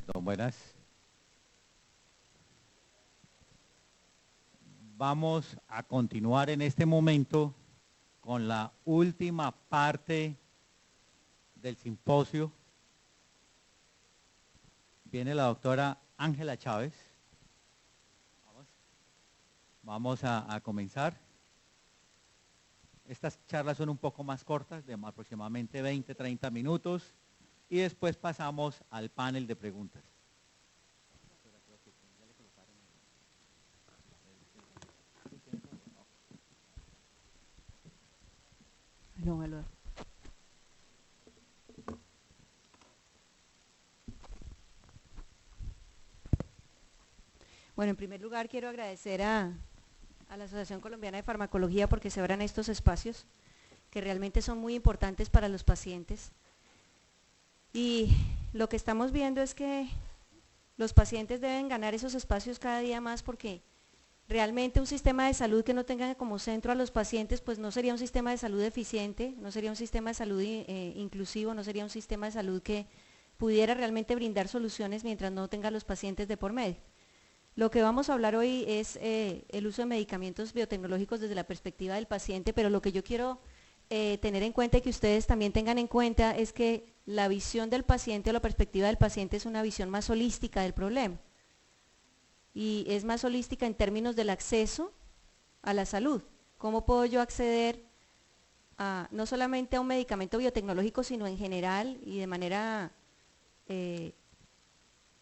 Perdón, buenas. Vamos a continuar en este momento con la última parte del simposio. Viene la doctora Ángela Chávez. Vamos a comenzar. Estas charlas son un poco más cortas, de aproximadamente 20-30 minutos, y después pasamos al panel de preguntas. No, valor. Bueno, en primer lugar quiero agradecer a la Asociación Colombiana de Farmacología porque se abran estos espacios que realmente son muy importantes para los pacientes. Y lo que estamos viendo es que los pacientes deben ganar esos espacios cada día más porque realmente un sistema de salud que no tenga como centro a los pacientes pues no sería un sistema de salud eficiente, no sería un sistema de salud inclusivo, no sería un sistema de salud que pudiera realmente brindar soluciones mientras no tenga a los pacientes de por medio. Lo que vamos a hablar hoy es el uso de medicamentos biotecnológicos desde la perspectiva del paciente, pero lo que yo quiero tener en cuenta y que ustedes también tengan en cuenta es que la visión del paciente o la perspectiva del paciente es una visión más holística del problema. Y es más holística en términos del acceso a la salud. ¿Cómo puedo yo acceder no solamente a un medicamento biotecnológico, sino en general y de manera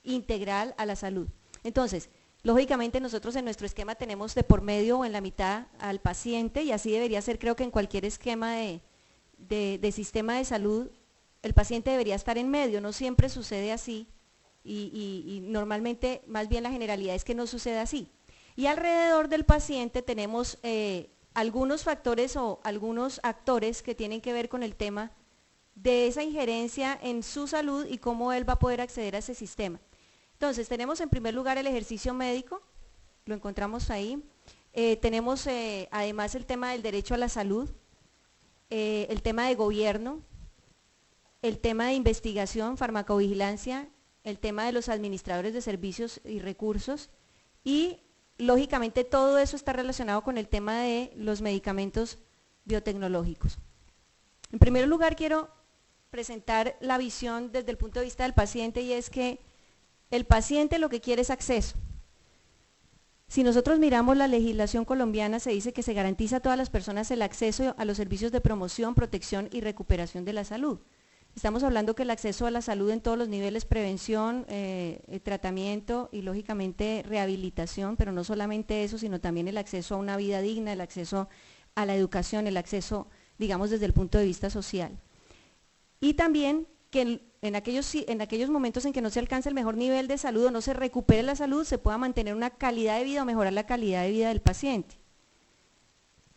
integral a la salud? Entonces, lógicamente nosotros en nuestro esquema tenemos de por medio o en la mitad al paciente y así debería ser, creo que en cualquier esquema de sistema de salud, el paciente debería estar en medio, no siempre sucede así. Y normalmente más bien la generalidad es que no sucede así. Y alrededor del paciente tenemos algunos factores o algunos actores que tienen que ver con el tema de esa injerencia en su salud y cómo él va a poder acceder a ese sistema. Entonces tenemos en primer lugar el ejercicio médico, lo encontramos ahí. Tenemos además el tema del derecho a la salud, el tema de gobierno, el tema de investigación, farmacovigilancia, el tema de los administradores de servicios y recursos y lógicamente todo eso está relacionado con el tema de los medicamentos biotecnológicos. En primer lugar quiero presentar la visión desde el punto de vista del paciente y es que el paciente lo que quiere es acceso. Si nosotros miramos la legislación colombiana se dice que se garantiza a todas las personas el acceso a los servicios de promoción, protección y recuperación de la salud. Estamos hablando que el acceso a la salud en todos los niveles, prevención, tratamiento y lógicamente rehabilitación, pero no solamente eso, sino también el acceso a una vida digna, el acceso a la educación, el acceso, digamos, desde el punto de vista social. Y también que en aquellos momentos en que no se alcanza el mejor nivel de salud o no se recupere la salud, se pueda mantener una calidad de vida o mejorar la calidad de vida del paciente.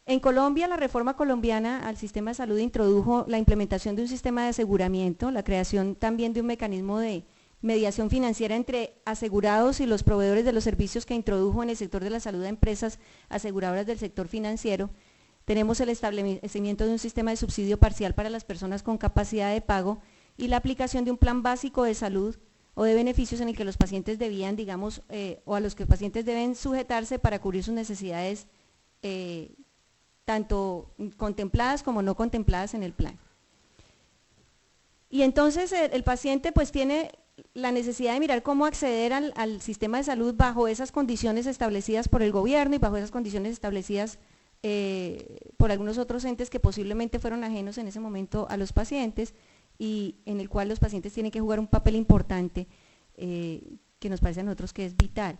En Colombia, la reforma colombiana al sistema de salud introdujo la implementación de un sistema de aseguramiento, la creación también de un mecanismo de mediación financiera entre asegurados y los proveedores de los servicios que introdujo en el sector de la salud a empresas aseguradoras del sector financiero. Tenemos el establecimiento de un sistema de subsidio parcial para las personas con capacidad de pago y la aplicación de un plan básico de salud o de beneficios en el que los pacientes debían, digamos, o a los que los pacientes deben sujetarse para cubrir sus necesidades tanto contempladas como no contempladas en el plan. Y entonces el paciente pues tiene la necesidad de mirar cómo acceder al sistema de salud bajo esas condiciones establecidas por el gobierno y bajo esas condiciones establecidas por algunos otros entes que posiblemente fueron ajenos en ese momento a los pacientes y en el cual los pacientes tienen que jugar un papel importante que nos parece a nosotros que es vital.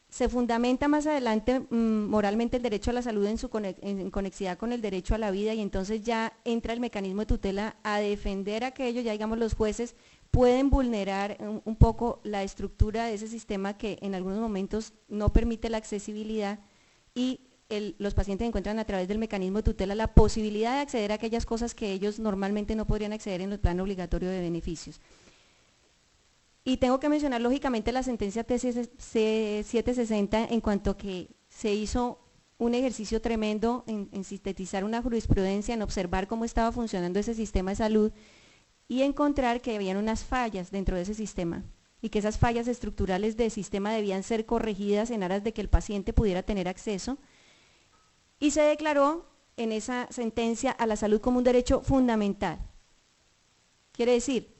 Se fundamenta más adelante moralmente el derecho a la salud en conexidad con el derecho a la vida y entonces ya entra el mecanismo de tutela a defender aquello, ya digamos los jueces pueden vulnerar un poco la estructura de ese sistema que en algunos momentos no permite la accesibilidad y los pacientes encuentran a través del mecanismo de tutela la posibilidad de acceder a aquellas cosas que ellos normalmente no podrían acceder en el plan obligatorio de beneficios. Y tengo que mencionar lógicamente la sentencia T760 en cuanto a que se hizo un ejercicio tremendo en sintetizar una jurisprudencia, en observar cómo estaba funcionando ese sistema de salud y encontrar que habían unas fallas dentro de ese sistema. y que esas fallas estructurales del sistema debían ser corregidas en aras de que el paciente pudiera tener acceso, y se declaró en esa sentencia a la salud como un derecho fundamental. Quiere decir,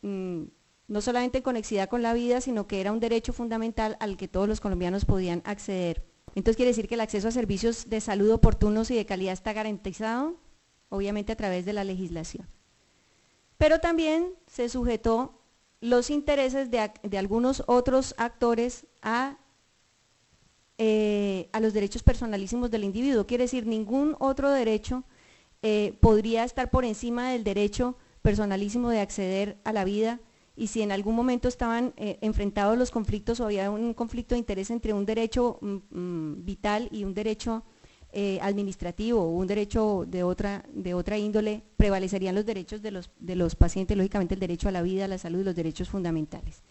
no solamente en conexidad con la vida, sino que era un derecho fundamental al que todos los colombianos podían acceder. Entonces quiere decir que el acceso a servicios de salud oportunos y de calidad está garantizado, obviamente a través de la legislación. Pero también se sujetó los intereses de algunos otros actores a los derechos personalísimos del individuo. Quiere decir, ningún otro derecho podría estar por encima del derecho personalísimo de acceder a la vida, y si en algún momento estaban enfrentados los conflictos o había un conflicto de interés entre un derecho vital y un derecho administrativo o un derecho de otra índole, prevalecerían los derechos de los pacientes, lógicamente el derecho a la vida, a la salud y los derechos fundamentales.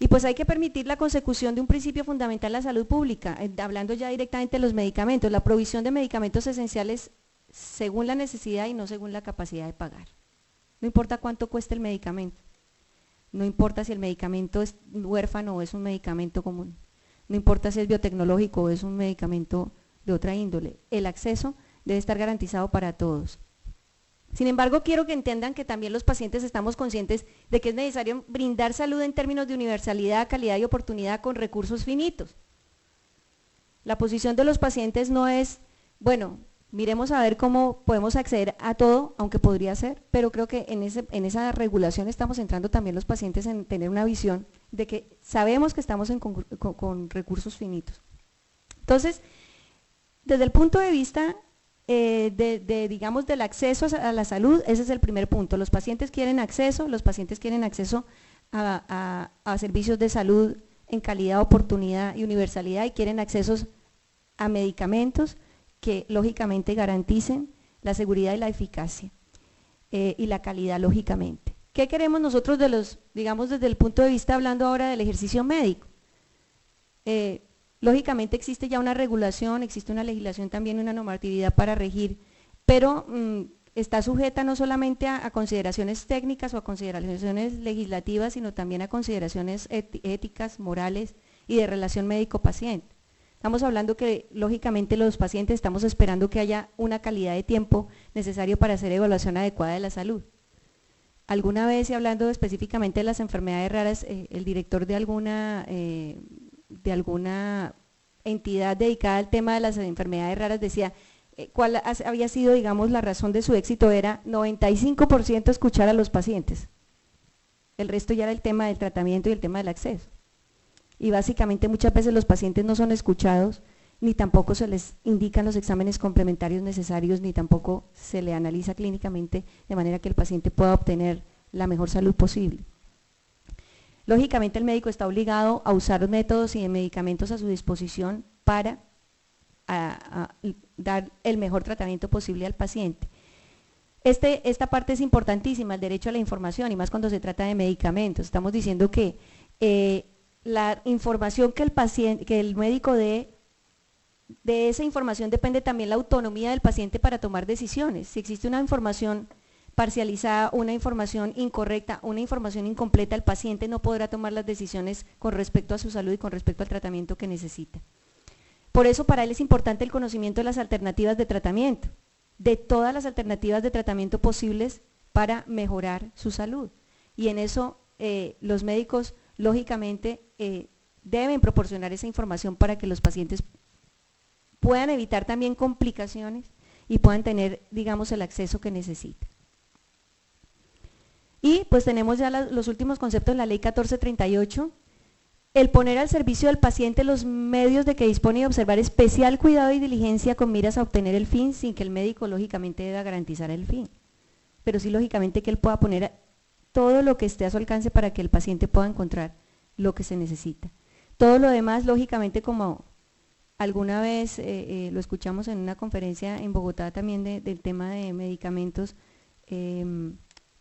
Y pues hay que permitir la consecución de un principio fundamental a la salud pública, hablando ya directamente de los medicamentos, la provisión de medicamentos esenciales según la necesidad y no según la capacidad de pagar. No importa cuánto cueste el medicamento, no importa si el medicamento es huérfano o es un medicamento común, no importa si es biotecnológico o es un medicamento de otra índole, el acceso debe estar garantizado para todos. Sin embargo, quiero que entiendan que también los pacientes estamos conscientes de que es necesario brindar salud en términos de universalidad, calidad y oportunidad con recursos finitos. La posición de los pacientes no es, bueno, miremos a ver cómo podemos acceder a todo, aunque podría ser, pero creo que en esa regulación estamos entrando también los pacientes en tener una visión de que sabemos que estamos con recursos finitos. Entonces, desde el punto de vista digamos, del acceso a la salud, ese es el primer punto. Los pacientes quieren acceso a servicios de salud en calidad, oportunidad y universalidad, y quieren accesos a medicamentos que lógicamente garanticen la seguridad y la eficacia y la calidad, lógicamente. ¿Qué queremos nosotros digamos, desde el punto de vista, hablando ahora del ejercicio médico? Lógicamente existe ya una regulación, existe una legislación también, una normatividad para regir, pero está sujeta no solamente a consideraciones técnicas o a consideraciones legislativas, sino también a consideraciones éticas, morales y de relación médico-paciente. Estamos hablando que lógicamente los pacientes estamos esperando que haya una calidad de tiempo necesario para hacer evaluación adecuada de la salud. Alguna vez, y hablando específicamente de las enfermedades raras, el director de alguna entidad dedicada al tema de las enfermedades raras decía, cuál había sido, digamos, la razón de su éxito, era 95% escuchar a los pacientes. El resto ya era el tema del tratamiento y el tema del acceso. Y básicamente muchas veces los pacientes no son escuchados, ni tampoco se les indican los exámenes complementarios necesarios, ni tampoco se le analiza clínicamente de manera que el paciente pueda obtener la mejor salud posible. Lógicamente el médico está obligado a usar métodos y medicamentos a su disposición para dar el mejor tratamiento posible al paciente. Esta parte es importantísima, el derecho a la información, y más cuando se trata de medicamentos. Estamos diciendo que la información que el médico dé, de esa información depende también la autonomía del paciente para tomar decisiones. Si existe una información parcializada, una información incorrecta, una información incompleta, el paciente no podrá tomar las decisiones con respecto a su salud y con respecto al tratamiento que necesita. Por eso para él es importante el conocimiento de las alternativas de tratamiento, de todas las alternativas de tratamiento posibles para mejorar su salud. Y en eso los médicos lógicamente deben proporcionar esa información para que los pacientes puedan evitar también complicaciones y puedan tener, digamos, el acceso que necesitan. Y pues tenemos ya los últimos conceptos en la ley 1438, el poner al servicio del paciente los medios de que dispone y observar especial cuidado y diligencia con miras a obtener el fin, sin que el médico lógicamente deba garantizar el fin, pero sí lógicamente que él pueda poner todo lo que esté a su alcance para que el paciente pueda encontrar lo que se necesita. Todo lo demás, lógicamente, como alguna vez lo escuchamos en una conferencia en Bogotá también del tema de medicamentos,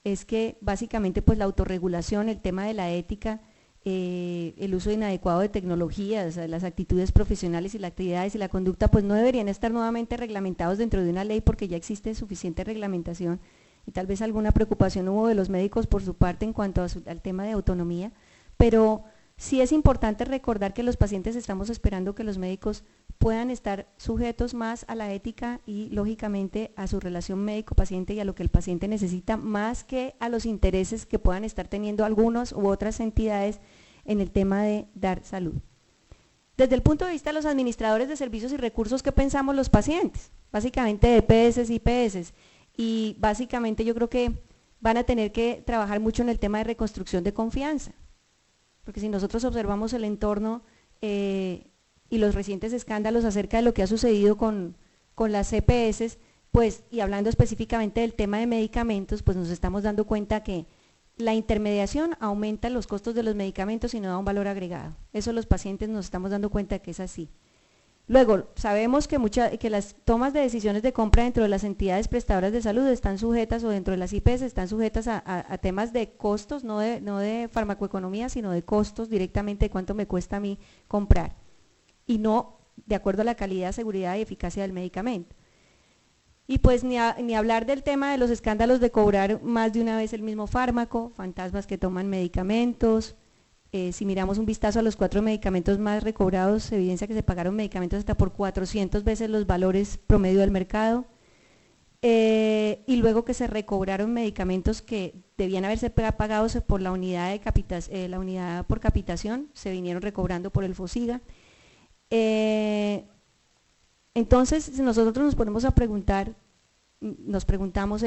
es que básicamente pues la autorregulación, el tema de la ética, el uso inadecuado de tecnologías, las actitudes profesionales y las actividades y la conducta pues no deberían estar nuevamente reglamentados dentro de una ley porque ya existe suficiente reglamentación y tal vez alguna preocupación hubo de los médicos por su parte en cuanto al tema de autonomía, pero sí es importante recordar que los pacientes estamos esperando que los médicos puedan estar sujetos más a la ética y lógicamente a su relación médico-paciente y a lo que el paciente necesita, más que a los intereses que puedan estar teniendo algunas u otras entidades en el tema de dar salud. Desde el punto de vista de los administradores de servicios y recursos, ¿qué pensamos los pacientes? Básicamente de EPS y IPS, y básicamente yo creo que van a tener que trabajar mucho en el tema de reconstrucción de confianza, porque si nosotros observamos el entorno y los recientes escándalos acerca de lo que ha sucedido con las EPS, pues, y hablando específicamente del tema de medicamentos, pues nos estamos dando cuenta que la intermediación aumenta los costos de los medicamentos y no da un valor agregado. Eso los pacientes nos estamos dando cuenta que es así. Luego, sabemos que las tomas de decisiones de compra dentro de las entidades prestadoras de salud están sujetas, o dentro de las IPS están sujetas a temas de costos, no de farmacoeconomía, sino de costos directamente de cuánto me cuesta a mí comprar, y no de acuerdo a la calidad, seguridad y eficacia del medicamento. Y pues ni hablar del tema de los escándalos de cobrar más de una vez el mismo fármaco, fantasmas que toman medicamentos. Si miramos un vistazo a los 4 medicamentos más recobrados, se evidencia que se pagaron medicamentos hasta por 400 veces los valores promedio del mercado, y luego que se recobraron medicamentos que debían haberse pagados por la unidad, la unidad por capitación, se vinieron recobrando por el FOSIGA. Entonces, si nosotros nos ponemos a preguntar, nos preguntamos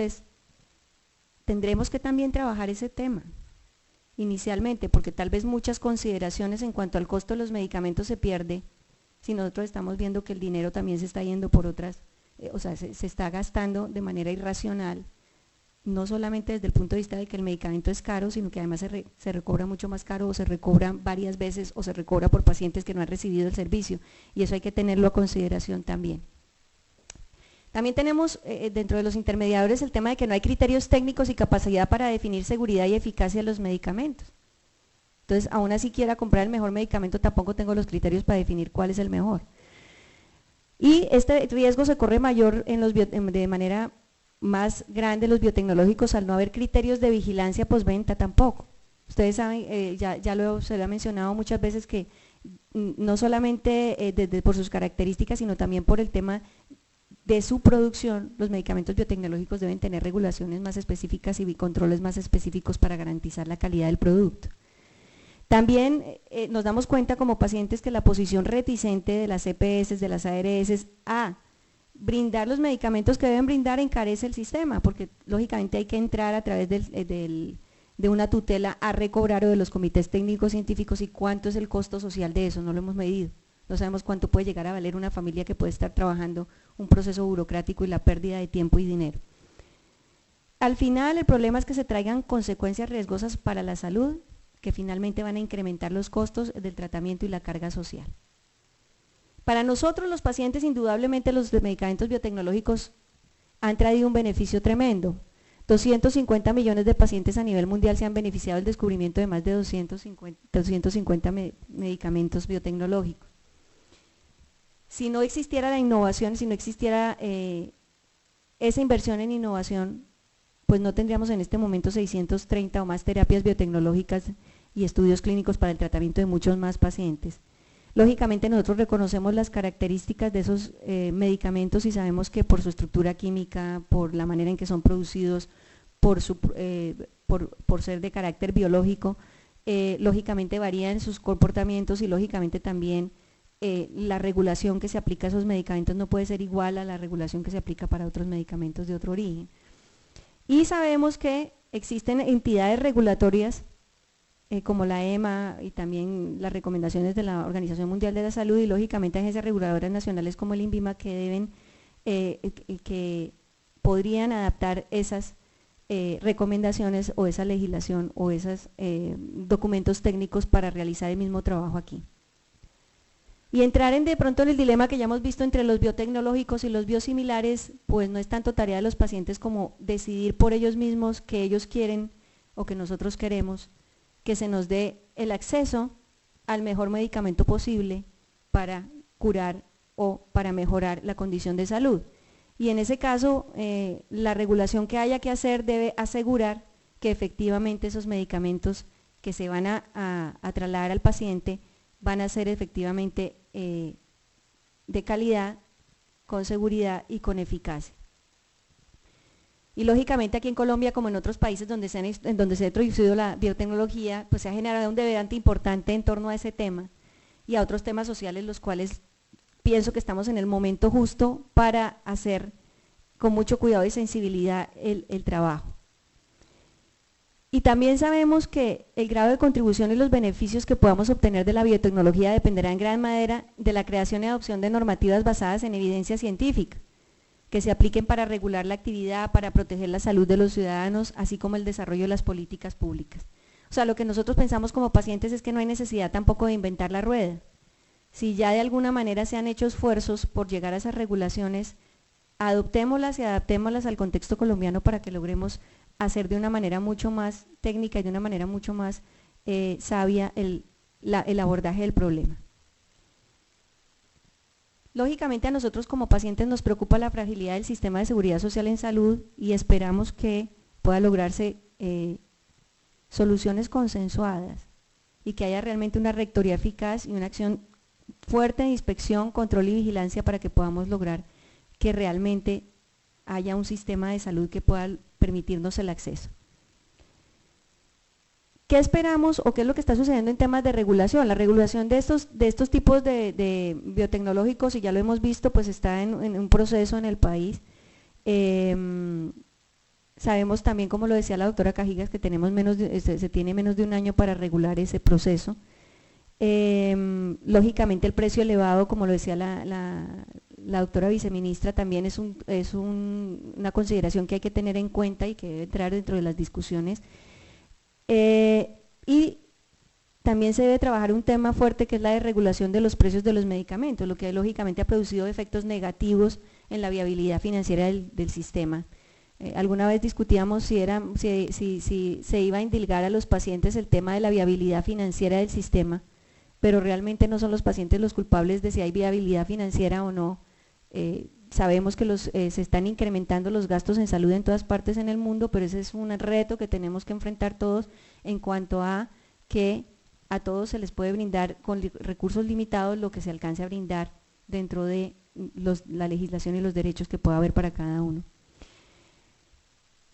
¿tendremos que también trabajar ese tema inicialmente? Porque tal vez muchas consideraciones en cuanto al costo de los medicamentos se pierde si nosotros estamos viendo que el dinero también se está yendo por otras, o sea, se está gastando de manera irracional, no solamente desde el punto de vista de que el medicamento es caro, sino que además se recobra mucho más caro, o se recobra varias veces, o se recobra por pacientes que no han recibido el servicio, y eso hay que tenerlo a consideración también. También tenemos dentro de los intermediadores el tema de que no hay criterios técnicos y capacidad para definir seguridad y eficacia de los medicamentos. Entonces, aún así quiera comprar el mejor medicamento, tampoco tengo los criterios para definir cuál es el mejor. Y este riesgo se corre mayor de manera más grande los biotecnológicos al no haber criterios de vigilancia postventa tampoco. Ustedes saben, se lo ha mencionado muchas veces, que no solamente por sus características, sino también por el tema de su producción, los medicamentos biotecnológicos deben tener regulaciones más específicas y controles más específicos para garantizar la calidad del producto. También nos damos cuenta como pacientes que la posición reticente de las EPS, de las ARS, a brindar los medicamentos que deben brindar encarece el sistema, porque lógicamente hay que entrar a través de una tutela a recobrar, o de los comités técnicos científicos, y cuánto es el costo social de eso, no lo hemos medido. No sabemos cuánto puede llegar a valer una familia que puede estar trabajando un proceso burocrático y la pérdida de tiempo y dinero. Al final, el problema es que se traigan consecuencias riesgosas para la salud, que finalmente van a incrementar los costos del tratamiento y la carga social. Para nosotros los pacientes, indudablemente los medicamentos biotecnológicos han traído un beneficio tremendo. 250 millones de pacientes a nivel mundial se han beneficiado del descubrimiento de más de 250 medicamentos biotecnológicos. Si no existiera la innovación, si no existiera esa inversión en innovación, pues no tendríamos en este momento 630 o más terapias biotecnológicas y estudios clínicos para el tratamiento de muchos más pacientes. Lógicamente nosotros reconocemos las características de esos medicamentos y sabemos que por su estructura química, por la manera en que son producidos, por ser de carácter biológico, lógicamente varían sus comportamientos, y lógicamente también la regulación que se aplica a esos medicamentos no puede ser igual a la regulación que se aplica para otros medicamentos de otro origen. Y sabemos que existen entidades regulatorias como la EMA y también las recomendaciones de la Organización Mundial de la Salud, y lógicamente agencias reguladoras nacionales como el INVIMA que podrían adaptar esas recomendaciones o esa legislación o esos documentos técnicos para realizar el mismo trabajo aquí. Y entrar de pronto en el dilema que ya hemos visto entre los biotecnológicos y los biosimilares, pues no es tanto tarea de los pacientes como decidir por ellos mismos que ellos quieren o que nosotros queremos, que se nos dé el acceso al mejor medicamento posible para curar o para mejorar la condición de salud. Y en ese caso, la regulación que haya que hacer debe asegurar que efectivamente esos medicamentos que se van a trasladar al paciente van a ser efectivamente de calidad, con seguridad y con eficacia. Y lógicamente aquí en Colombia, como en otros países donde se ha introducido la biotecnología, pues se ha generado un debate importante en torno a ese tema y a otros temas sociales, los cuales pienso que estamos en el momento justo para hacer con mucho cuidado y sensibilidad el trabajo. Y también sabemos que el grado de contribución y los beneficios que podamos obtener de la biotecnología dependerá en gran manera de la creación y adopción de normativas basadas en evidencia científica, que se apliquen para regular la actividad, para proteger la salud de los ciudadanos, así como el desarrollo de las políticas públicas. O sea, lo que nosotros pensamos como pacientes es que no hay necesidad tampoco de inventar la rueda. Si ya de alguna manera se han hecho esfuerzos por llegar a esas regulaciones, adoptémoslas y adaptémoslas al contexto colombiano para que logremos hacer de una manera mucho más técnica y de una manera mucho más sabia el abordaje del problema. Lógicamente a nosotros como pacientes nos preocupa la fragilidad del sistema de seguridad social en salud y esperamos que pueda lograrse soluciones consensuadas y que haya realmente una rectoría eficaz y una acción fuerte de inspección, control y vigilancia para que podamos lograr que realmente haya un sistema de salud que pueda permitirnos el acceso. ¿Qué esperamos o qué es lo que está sucediendo en temas de regulación? La regulación de estos tipos de biotecnológicos, y ya lo hemos visto, pues está en un proceso en el país. Sabemos también, como lo decía la doctora Cajigas, que se tiene menos de un año para regular ese proceso. Lógicamente el precio elevado, como lo decía la doctora viceministra, también es una consideración que hay que tener en cuenta y que debe entrar dentro de las discusiones. Y también se debe trabajar un tema fuerte que es la desregulación de los precios de los medicamentos, lo que lógicamente ha producido efectos negativos en la viabilidad financiera del sistema. Alguna vez discutíamos si se iba a indilgar a los pacientes el tema de la viabilidad financiera del sistema, pero realmente no son los pacientes los culpables de si hay viabilidad financiera o no. Sabemos que se están incrementando los gastos en salud en todas partes en el mundo, pero ese es un reto que tenemos que enfrentar todos en cuanto a que a todos se les puede brindar con recursos limitados lo que se alcance a brindar dentro de la legislación y los derechos que pueda haber para cada uno.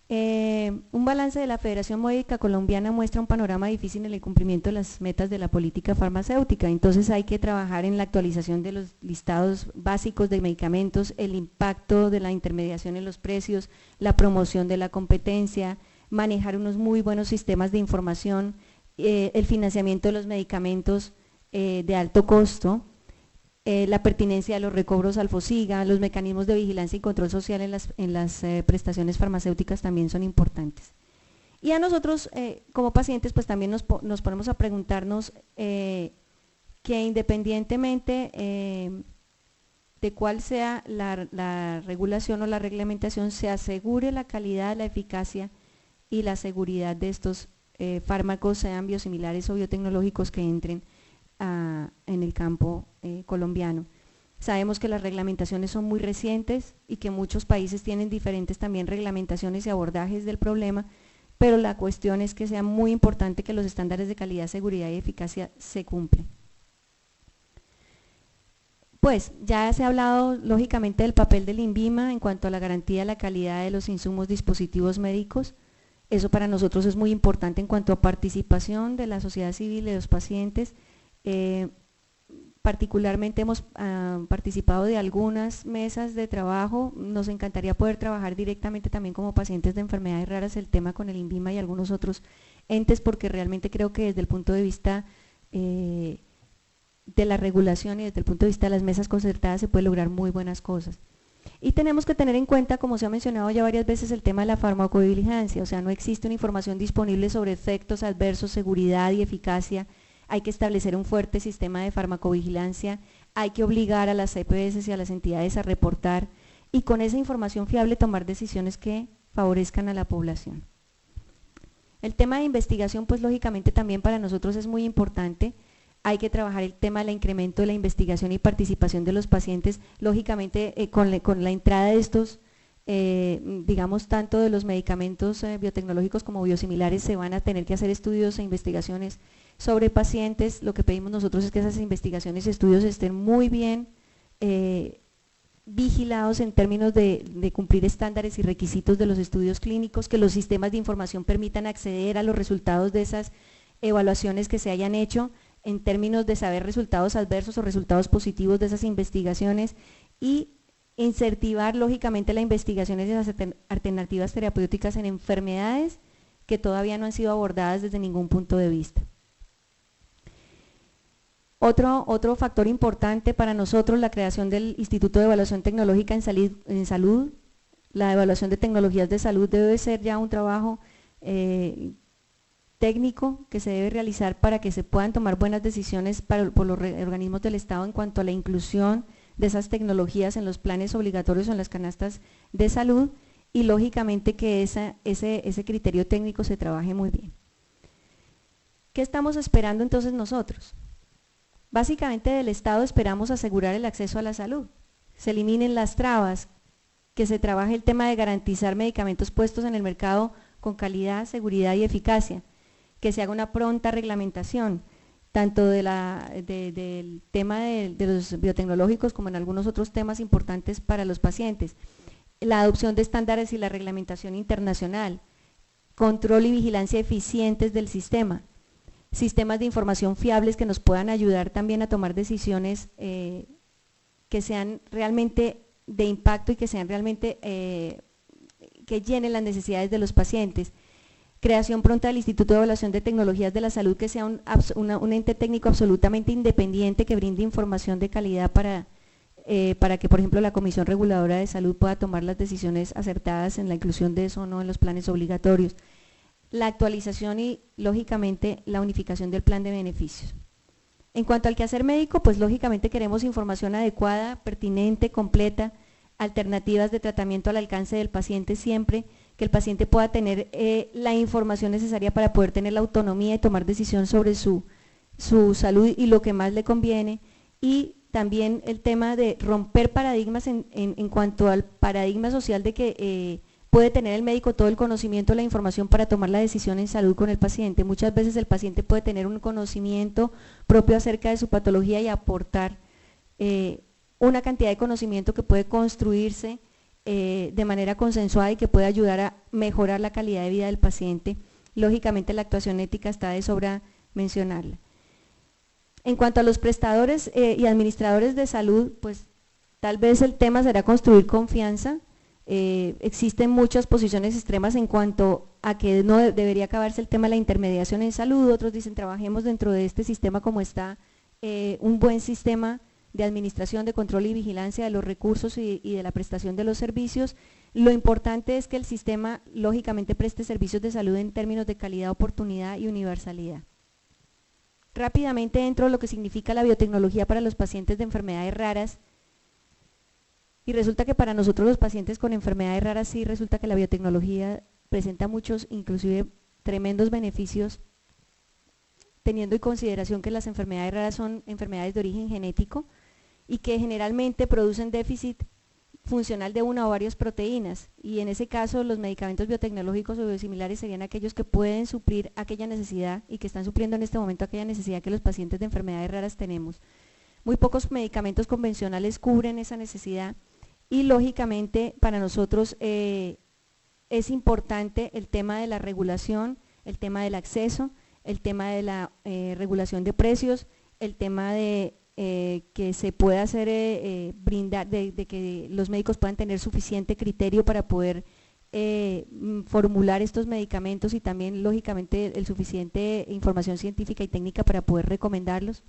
Un balance de la Federación Médica Colombiana muestra un panorama difícil en el cumplimiento de las metas de la política farmacéutica, entonces hay que trabajar en la actualización de los listados básicos de medicamentos, el impacto de la intermediación en los precios, la promoción de la competencia, manejar unos muy buenos sistemas de información, el financiamiento de los medicamentos de alto costo, la pertinencia de los recobros al FOSIGA, los mecanismos de vigilancia y control social en las prestaciones farmacéuticas también son importantes. Y a nosotros como pacientes pues también nos ponemos a preguntarnos que independientemente de cuál sea la regulación o la reglamentación, se asegure la calidad, la eficacia y la seguridad de estos fármacos, sean biosimilares o biotecnológicos que entren en el campo colombiano. Sabemos que las reglamentaciones son muy recientes y que muchos países tienen diferentes también reglamentaciones y abordajes del problema, pero la cuestión es que sea muy importante que los estándares de calidad, seguridad y eficacia se cumplen. Pues ya se ha hablado lógicamente del papel del INVIMA en cuanto a la garantía de la calidad de los insumos dispositivos médicos. Eso para nosotros es muy importante en cuanto a participación de la sociedad civil, de los pacientes. Particularmente hemos participado de algunas mesas de trabajo, nos encantaría poder trabajar directamente también como pacientes de enfermedades raras el tema con el INVIMA y algunos otros entes, porque realmente creo que desde el punto de vista de la regulación y desde el punto de vista de las mesas concertadas se puede lograr muy buenas cosas. Y tenemos que tener en cuenta, como se ha mencionado ya varias veces, el tema de la farmacovigilancia, o sea, no existe una información disponible sobre efectos adversos, seguridad y eficacia. Hay que establecer un fuerte sistema de farmacovigilancia, hay que obligar a las EPS y a las entidades a reportar y con esa información fiable tomar decisiones que favorezcan a la población. El tema de investigación, pues lógicamente también para nosotros es muy importante. Hay que trabajar el tema del incremento de la investigación y participación de los pacientes, lógicamente con la entrada de estos digamos, tanto de los medicamentos biotecnológicos como biosimilares, se van a tener que hacer estudios e investigaciones sobre pacientes. Lo que pedimos nosotros es que esas investigaciones y estudios estén muy bien vigilados en términos de cumplir estándares y requisitos de los estudios clínicos, que los sistemas de información permitan acceder a los resultados de esas evaluaciones que se hayan hecho en términos de saber resultados adversos o resultados positivos de esas investigaciones, y incentivar lógicamente la investigación de las alternativas terapéuticas en enfermedades que todavía no han sido abordadas desde ningún punto de vista. Otro factor importante para nosotros, la creación del Instituto de Evaluación Tecnológica en Salud. La evaluación de tecnologías de salud debe ser ya un trabajo técnico que se debe realizar para que se puedan tomar buenas decisiones por los organismos del Estado en cuanto a la inclusión de esas tecnologías en los planes obligatorios o en las canastas de salud, y lógicamente que ese criterio técnico se trabaje muy bien. ¿Qué estamos esperando entonces nosotros? Básicamente del Estado esperamos asegurar el acceso a la salud, se eliminen las trabas, que se trabaje el tema de garantizar medicamentos puestos en el mercado con calidad, seguridad y eficacia, que se haga una pronta reglamentación, tanto del tema de los biotecnológicos como en algunos otros temas importantes para los pacientes, la adopción de estándares y la reglamentación internacional, control y vigilancia eficientes del sistema, sistemas de información fiables que nos puedan ayudar también a tomar decisiones que sean realmente de impacto y que sean realmente que llenen las necesidades de los pacientes. Creación pronta del Instituto de Evaluación de Tecnologías de la Salud, que sea un ente técnico absolutamente independiente que brinde información de calidad para que, por ejemplo, la Comisión Reguladora de Salud pueda tomar las decisiones acertadas en la inclusión de eso o no en los planes obligatorios. La actualización y, lógicamente, la unificación del plan de beneficios. En cuanto al quehacer médico, pues lógicamente queremos información adecuada, pertinente, completa, alternativas de tratamiento al alcance del paciente siempre, que el paciente pueda tener la información necesaria para poder tener la autonomía y tomar decisión sobre su salud y lo que más le conviene, y también el tema de romper paradigmas en cuanto al paradigma social de que puede tener el médico todo el conocimiento, la información para tomar la decisión en salud con el paciente. Muchas veces el paciente puede tener un conocimiento propio acerca de su patología y aportar una cantidad de conocimiento que puede construirse de manera consensuada y que puede ayudar a mejorar la calidad de vida del paciente. Lógicamente la actuación ética está de sobra mencionarla. En cuanto a los prestadores y administradores de salud, pues tal vez el tema será construir confianza. Existen muchas posiciones extremas en cuanto a que no debería acabarse el tema de la intermediación en salud. Otros dicen trabajemos dentro de este sistema como está un buen sistema de administración, de control y vigilancia de los recursos y de la prestación de los servicios. Lo importante es que el sistema lógicamente preste servicios de salud en términos de calidad, oportunidad y universalidad. Rápidamente entro en lo que significa la biotecnología para los pacientes de enfermedades raras. Y resulta que para nosotros los pacientes con enfermedades raras sí resulta que la biotecnología presenta muchos, inclusive tremendos beneficios, teniendo en consideración que las enfermedades raras son enfermedades de origen genético y que generalmente producen déficit funcional de una o varias proteínas, y en ese caso los medicamentos biotecnológicos o biosimilares serían aquellos que pueden suplir aquella necesidad y que están supliendo en este momento aquella necesidad que los pacientes de enfermedades raras tenemos. Muy pocos medicamentos convencionales cubren esa necesidad. Y lógicamente para nosotros es importante el tema de la regulación, el tema del acceso, el tema de la regulación de precios, el tema de que se pueda hacer brindar, de que los médicos puedan tener suficiente criterio para poder formular estos medicamentos, y también lógicamente el suficiente información científica y técnica para poder recomendarlos.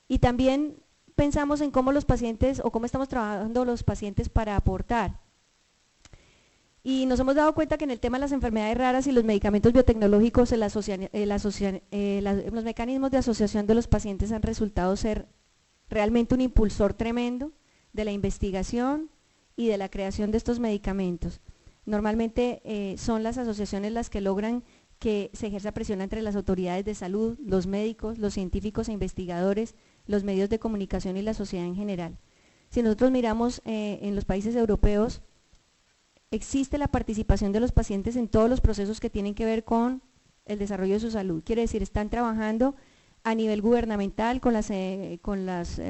Y también pensamos en cómo los pacientes o cómo estamos trabajando los pacientes para aportar. Y nos hemos dado cuenta que en el tema de las enfermedades raras y los medicamentos biotecnológicos, los mecanismos de asociación de los pacientes han resultado ser realmente un impulsor tremendo de la investigación y de la creación de estos medicamentos. Normalmente son las asociaciones las que logran que se ejerza presión entre las autoridades de salud, los médicos, los científicos e investigadores, los medios de comunicación y la sociedad en general. Si nosotros miramos en los países europeos, existe la participación de los pacientes en todos los procesos que tienen que ver con el desarrollo de su salud. Quiere decir, están trabajando a nivel gubernamental con las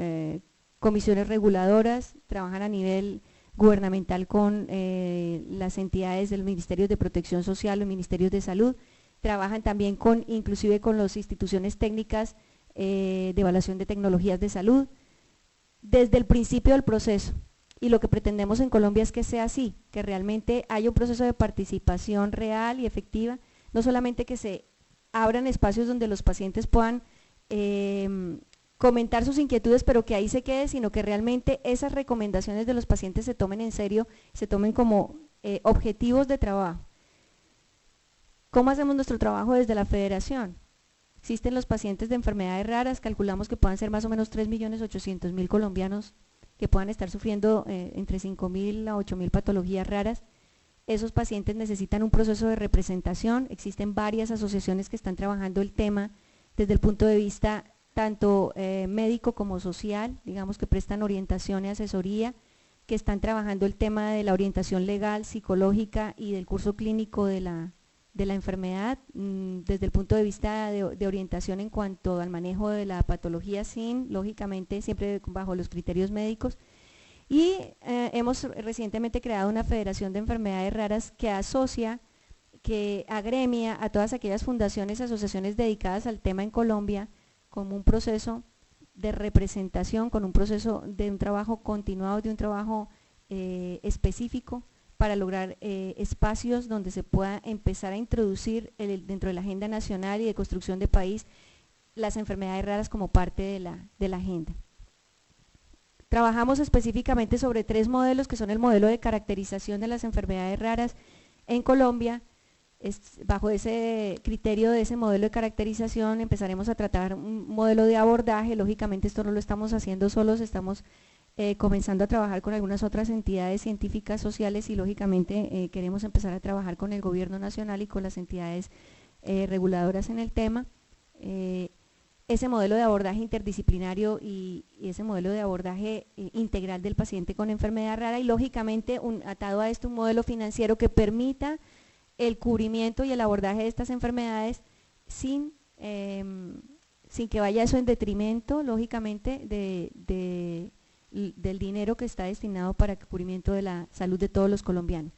comisiones reguladoras, trabajan a nivel gubernamental con las entidades del Ministerio de Protección Social, los Ministerios de Salud, trabajan también inclusive con las instituciones técnicas de evaluación de tecnologías de salud, desde el principio del proceso. Y lo que pretendemos en Colombia es que sea así, que realmente haya un proceso de participación real y efectiva, no solamente que se abran espacios donde los pacientes puedan comentar sus inquietudes, pero que ahí se quede, sino que realmente esas recomendaciones de los pacientes se tomen en serio, se tomen como objetivos de trabajo. ¿Cómo hacemos nuestro trabajo desde la federación? Existen los pacientes de enfermedades raras, calculamos que puedan ser más o menos 3.800.000 colombianos que puedan estar sufriendo entre 5.000 a 8.000 patologías raras. Esos pacientes necesitan un proceso de representación, existen varias asociaciones que están trabajando el tema desde el punto de vista tanto médico como social, digamos que prestan orientación y asesoría, que están trabajando el tema de la orientación legal, psicológica y del curso clínico de la enfermedad, desde el punto de vista de orientación en cuanto al manejo de la patología, lógicamente, siempre bajo los criterios médicos. Y hemos recientemente creado una federación de enfermedades raras que asocia, que agremia a todas aquellas fundaciones, asociaciones dedicadas al tema en Colombia, como un proceso de representación, con un proceso de un trabajo continuado, de un trabajo específico, para lograr espacios donde se pueda empezar a introducir dentro de la agenda nacional y de construcción de país las enfermedades raras como parte de la agenda. Trabajamos específicamente sobre 3 modelos que son el modelo de caracterización de las enfermedades raras en Colombia. Bajo ese criterio de ese modelo de caracterización empezaremos a tratar un modelo de abordaje. Lógicamente esto no lo estamos haciendo solos, estamos comenzando a trabajar con algunas otras entidades científicas, sociales y lógicamente queremos empezar a trabajar con el gobierno nacional y con las entidades reguladoras en el tema. Ese modelo de abordaje interdisciplinario y ese modelo de abordaje integral del paciente con enfermedad rara y lógicamente atado a esto un modelo financiero que permita el cubrimiento y el abordaje de estas enfermedades sin que vaya eso en detrimento, lógicamente, del dinero que está destinado para el cubrimiento de la salud de todos los colombianos.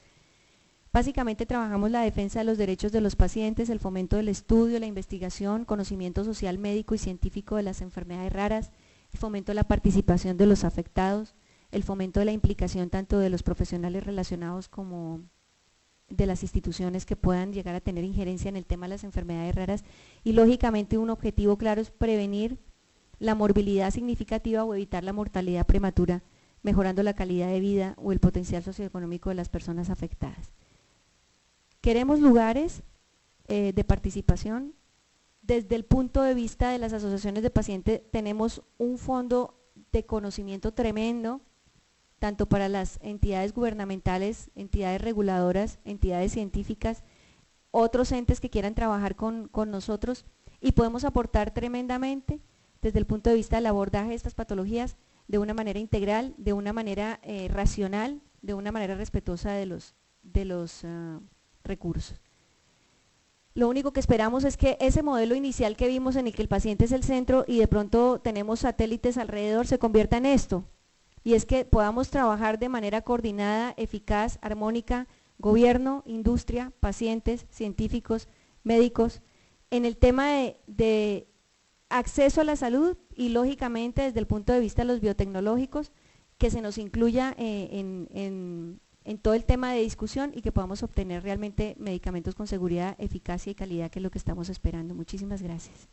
Básicamente trabajamos la defensa de los derechos de los pacientes, el fomento del estudio, la investigación, conocimiento social, médico y científico de las enfermedades raras, el fomento de la participación de los afectados, el fomento de la implicación tanto de los profesionales relacionados como de las instituciones que puedan llegar a tener injerencia en el tema de las enfermedades raras y lógicamente un objetivo claro es prevenir la morbilidad significativa o evitar la mortalidad prematura, mejorando la calidad de vida o el potencial socioeconómico de las personas afectadas. Queremos lugares de participación. Desde el punto de vista de las asociaciones de pacientes tenemos un fondo de conocimiento tremendo, tanto para las entidades gubernamentales, entidades reguladoras, entidades científicas, otros entes que quieran trabajar con nosotros y podemos aportar tremendamente desde el punto de vista del abordaje de estas patologías de una manera integral, de una manera racional, de una manera respetuosa de los recursos. Lo único que esperamos es que ese modelo inicial que vimos en el que el paciente es el centro y de pronto tenemos satélites alrededor se convierta en esto, y es que podamos trabajar de manera coordinada, eficaz, armónica, gobierno, industria, pacientes, científicos, médicos, en el tema de acceso a la salud y lógicamente desde el punto de vista de los biotecnológicos, que se nos incluya en todo el tema de discusión y que podamos obtener realmente medicamentos con seguridad, eficacia y calidad, que es lo que estamos esperando. Muchísimas gracias.